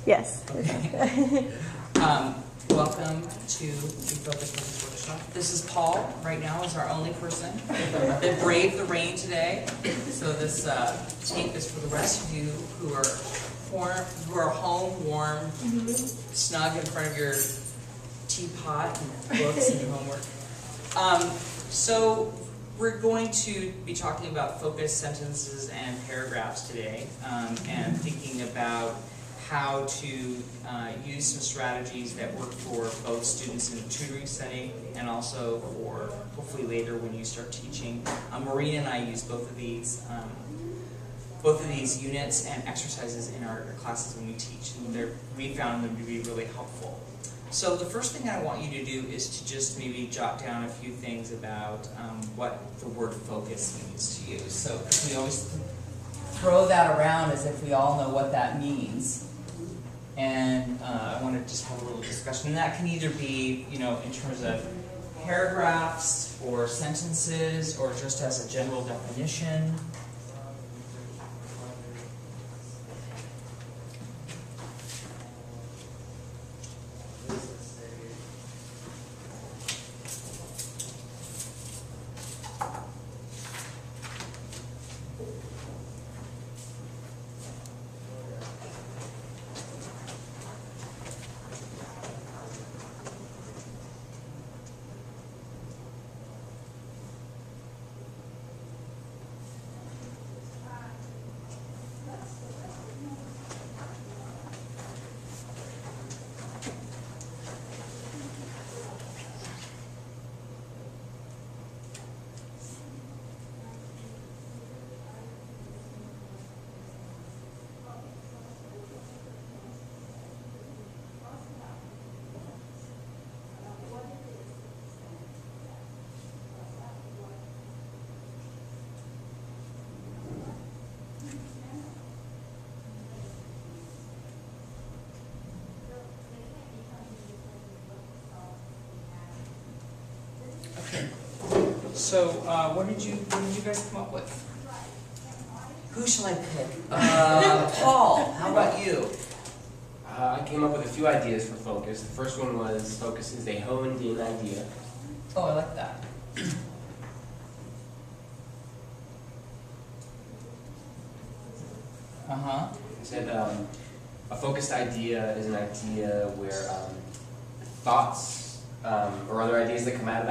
Yes. Okay. Welcome to the Focus Workshop. This is Paul. Right now is our only person that braved the rain today. So this tape is for the rest of you who are home, warm, snug in front of your teapot and books and homework. So we're going to be talking about focus sentences and paragraphs today, and thinking about how to use some strategies that work for both students in a tutoring setting and also for hopefully later when you start teaching. Maureen and I use both of these units and exercises in our classes when we teach, and we found them to be really helpful. So the first thing I want you to do is to just maybe jot down a few things about what the word focus means to you. So we always throw that around as if we all know what that means. And I want to just have a little discussion. And that can either be, in terms of paragraphs or sentences or just as a general definition. So, what did you guys come up with? Who shall I pick? Paul, how about you? I came up with a few ideas for focus. The first one was focus is a honed-in idea. Oh, I like that. Uh-huh. I said a focused idea is an idea where thoughts or other ideas that come out of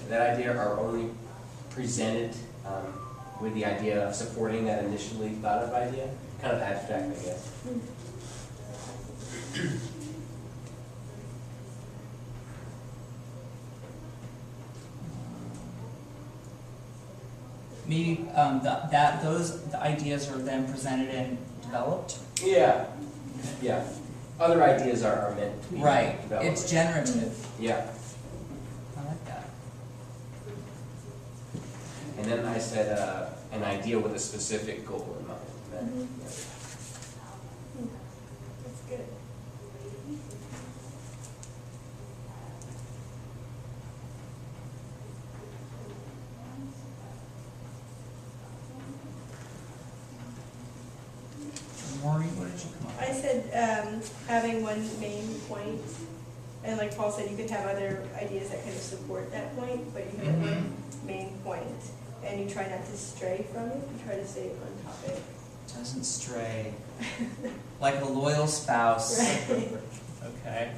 that idea are only presented with the idea of supporting that initially thought of idea. Kind of abstract, I guess. Maybe those ideas are then presented and developed? Yeah. Yeah. Other ideas are meant to be developed. It's generative. Yeah. I like that. And then I said an idea with a specific goal in mind. That's good. Maureen, what did you come up with? I said having one main point, and like Paul said, you could have other ideas that kind of support that point, but you have one main point, and you try not to stray from it. You try to stay on topic. Doesn't stray. Like a loyal spouse. Right. Okay.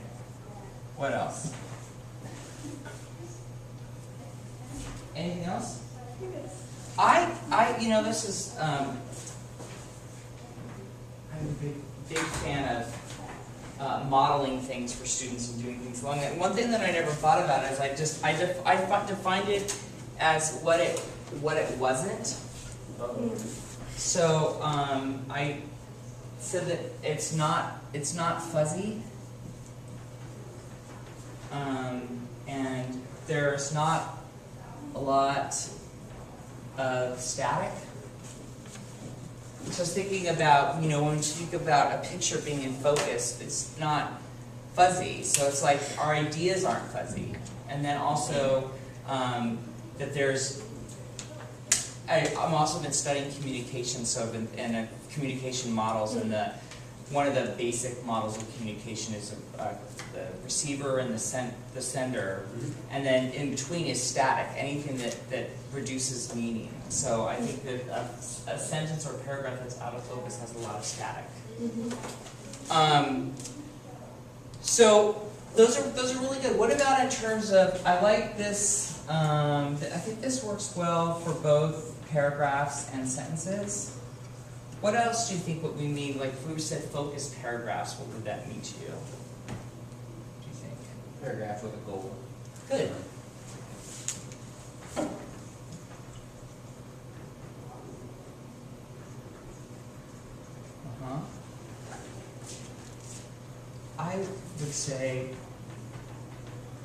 What else? Anything else? This is, I'm a big fan of modeling things for students and doing things along that. One thing that I never thought about is I defined it as what it wasn't. So I said that it's not fuzzy, and there's not a lot of static. So I was thinking about, when you think about a picture being in focus, it's not fuzzy. So it's like our ideas aren't fuzzy. And then also that there's, I've also been studying communication, so I've been in communication models, and one of the basic models of communication is the receiver and the sender, and then in between is static, anything that reduces meaning. So I think that a sentence or paragraph that's out of focus has a lot of static. So those are really good. What about in terms of, I like this, I think this works well for both paragraphs and sentences. What else do you think what we mean, like if we said focused paragraphs, what would that mean to you? Do you think? Paragraph with a goal. Good. I would say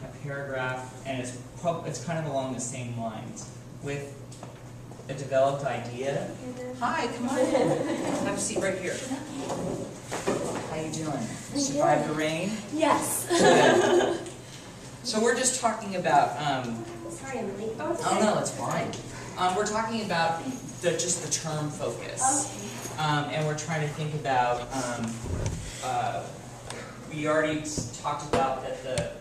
a paragraph, and it's kind of along the same lines, with a developed idea. Hi, come on in. Have a seat right here. How you doing? Survived the rain? Yes. Good. So we're just talking about, Sorry, I'm late. oh no, it's fine. We're talking about just the term focus. And we're trying to think about, we already talked about that the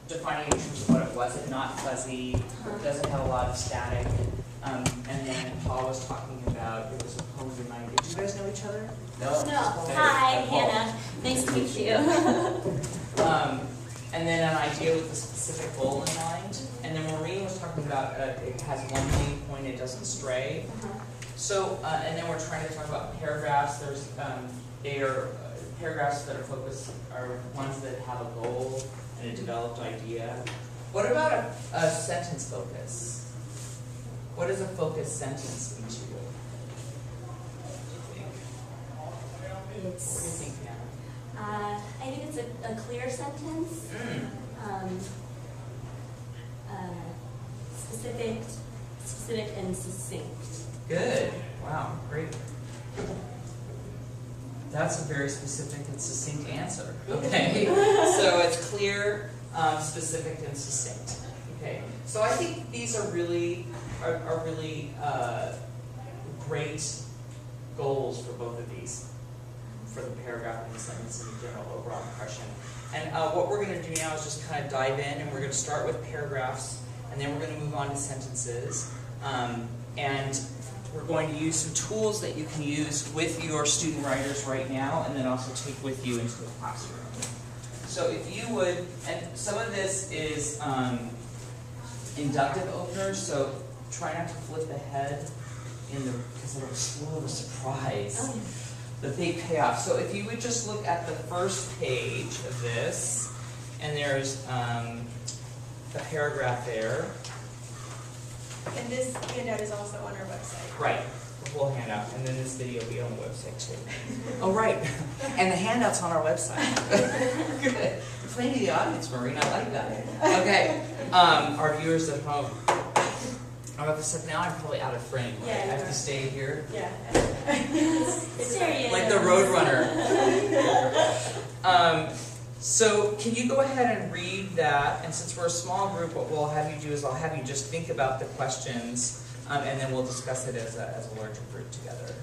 defining in terms of what it was, it not fuzzy, it doesn't have a lot of static. And then Paul was talking about, it was a poem reminder. Did you guys know each other? No. Hi, Hannah. Nice to meet you. And then an idea with a specific goal in mind. And then Maureen was talking about it has one main point, it doesn't stray. So, and then we're trying to talk about paragraphs. There's, they are, paragraphs that are focused are ones that have a goal and a developed idea. What about a sentence focus? What does a focused sentence mean to you? What do you think, Hannah? I think it's a clear sentence. Specific and succinct. Good. Wow, great. That's a very specific and succinct answer. Okay, so it's clear, specific, and succinct. Okay, so I think these are really great goals for both of these, for the paragraph and the sentence and the general overall impression. And what we're going to do now is just kind of dive in, and we're going to start with paragraphs, and then we're going to move on to sentences. And we're going to use some tools that you can use with your student writers right now, and then also take with you into the classroom. So if you would, and some of this is inductive openers, so try not to flip ahead because it'll spoil the surprise, the big payoff. So if you would just look at the first page of this, and there's a paragraph there. And this handout is also on our website. Right, the whole handout, and then this video will be on the website too. Oh, right, and the handout's on our website. Good. You're playing to the audience, Maureen, I like that. Okay, our viewers at home. Now I'm probably out of frame. Right? Yeah, I have to stay here. Yeah. Like the Roadrunner. So can you go ahead and read that? And since we're a small group, what we'll have you do is I'll have you just think about the questions, and then we'll discuss it as a larger group together.